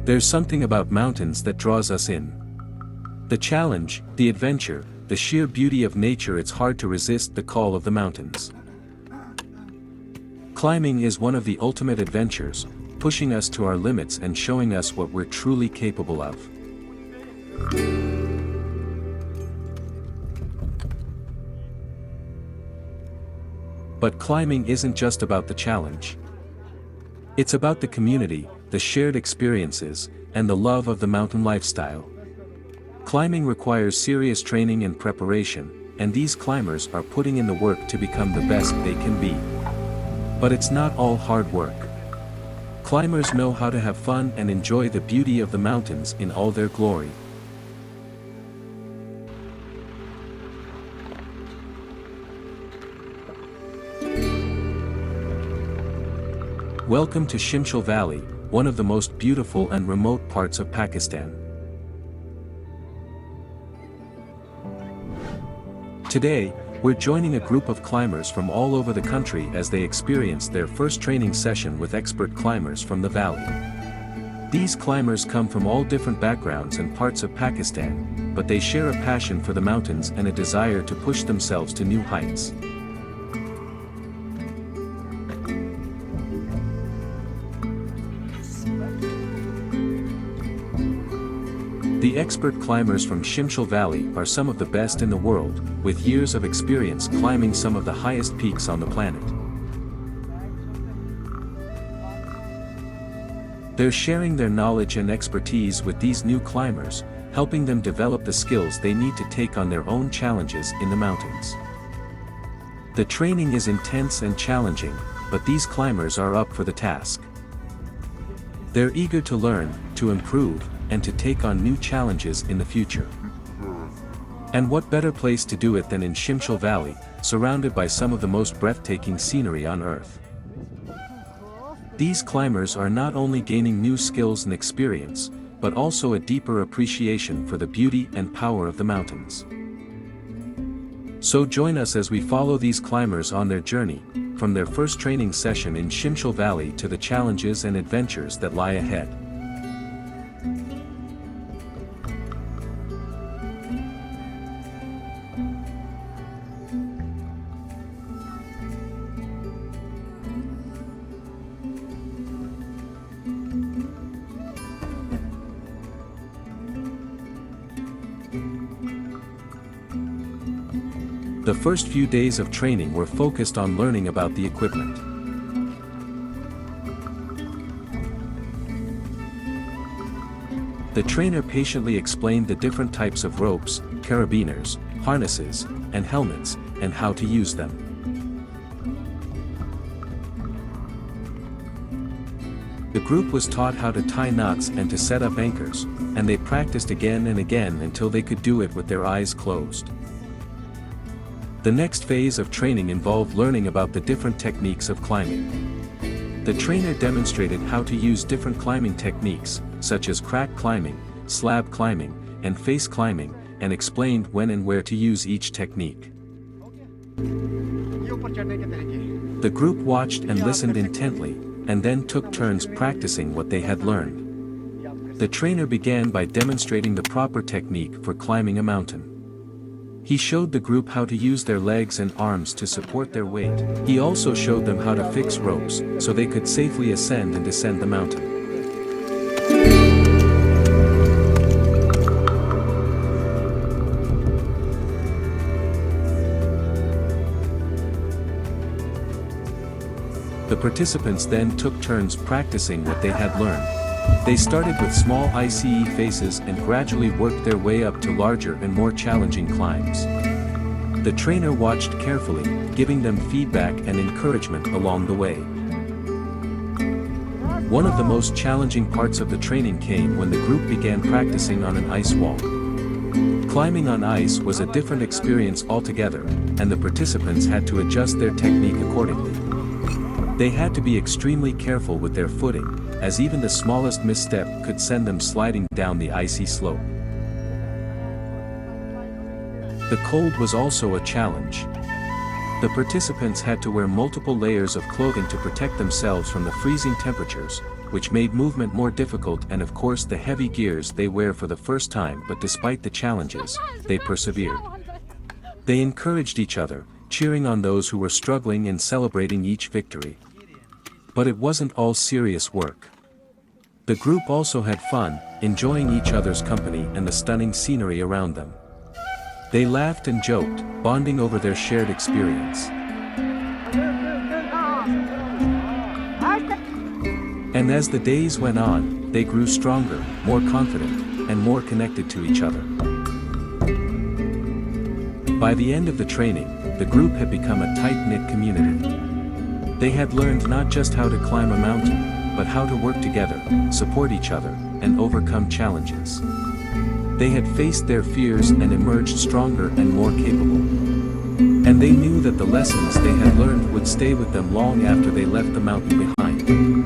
There's something about mountains that draws us in. The challenge, the adventure, the sheer beauty of nature. It's hard to resist the call of the mountains. Climbing is one of the ultimate adventures, pushing us to our limits and showing us what we're truly capable of. But climbing isn't just about the challenge. It's about the community, the shared experiences, and the love of the mountain lifestyle. Climbing requires serious training and preparation, and these climbers are putting in the work to become the best they can be. But it's not all hard work. Climbers know how to have fun and enjoy the beauty of the mountains in all their glory. Welcome to Shimshal Valley, one of the most beautiful and remote parts of Pakistan. Today, we're joining a group of climbers from all over the country as they experience their first training session with expert climbers from the valley. These climbers come from all different backgrounds and parts of Pakistan, but they share a passion for the mountains and a desire to push themselves to new heights. The expert climbers from Shimshal Valley are some of the best in the world, with years of experience climbing some of the highest peaks on the planet. They're sharing their knowledge and expertise with these new climbers, helping them develop the skills they need to take on their own challenges in the mountains. The training is intense and challenging, but these climbers are up for the task. They're eager to learn, to improve, and to take on new challenges in the future. And what better place to do it than in Shimshal Valley, surrounded by some of the most breathtaking scenery on Earth. These climbers are not only gaining new skills and experience, but also a deeper appreciation for the beauty and power of the mountains. So join us as we follow these climbers on their journey, from their first training session in Shimshal Valley to the challenges and adventures that lie ahead. The first few days of training were focused on learning about the equipment. The trainer patiently explained the different types of ropes, carabiners, harnesses, and helmets, and how to use them. The group was taught how to tie knots and to set up anchors, and they practiced again and again until they could do it with their eyes closed. The next phase of training involved learning about the different techniques of climbing. The trainer demonstrated how to use different climbing techniques, such as crack climbing, slab climbing, and face climbing, and explained when and where to use each technique. The group watched and listened intently, and then took turns practicing what they had learned. The trainer began by demonstrating the proper technique for climbing a mountain. He showed the group how to use their legs and arms to support their weight. He also showed them how to fix ropes, so they could safely ascend and descend the mountain. The participants then took turns practicing what they had learned. They started with small ICE faces and gradually worked their way up to larger and more challenging climbs. The trainer watched carefully, giving them feedback and encouragement along the way. One of the most challenging parts of the training came when the group began practicing on an ice wall. Climbing on ice was a different experience altogether, and the participants had to adjust their technique accordingly. They had to be extremely careful with their footing, as even the smallest misstep could send them sliding down the icy slope. The cold was also a challenge. The participants had to wear multiple layers of clothing to protect themselves from the freezing temperatures, which made movement more difficult, and of course the heavy gears they wear for the first time. But despite the challenges, they persevered. They encouraged each other, cheering on those who were struggling and celebrating each victory. But it wasn't all serious work. The group also had fun, enjoying each other's company and the stunning scenery around them. They laughed and joked, bonding over their shared experience. And as the days went on, they grew stronger, more confident, and more connected to each other. By the end of the training, the group had become a tight-knit community. They had learned not just how to climb a mountain, but how to work together, support each other, and overcome challenges. They had faced their fears and emerged stronger and more capable. And they knew that the lessons they had learned would stay with them long after they left the mountain behind.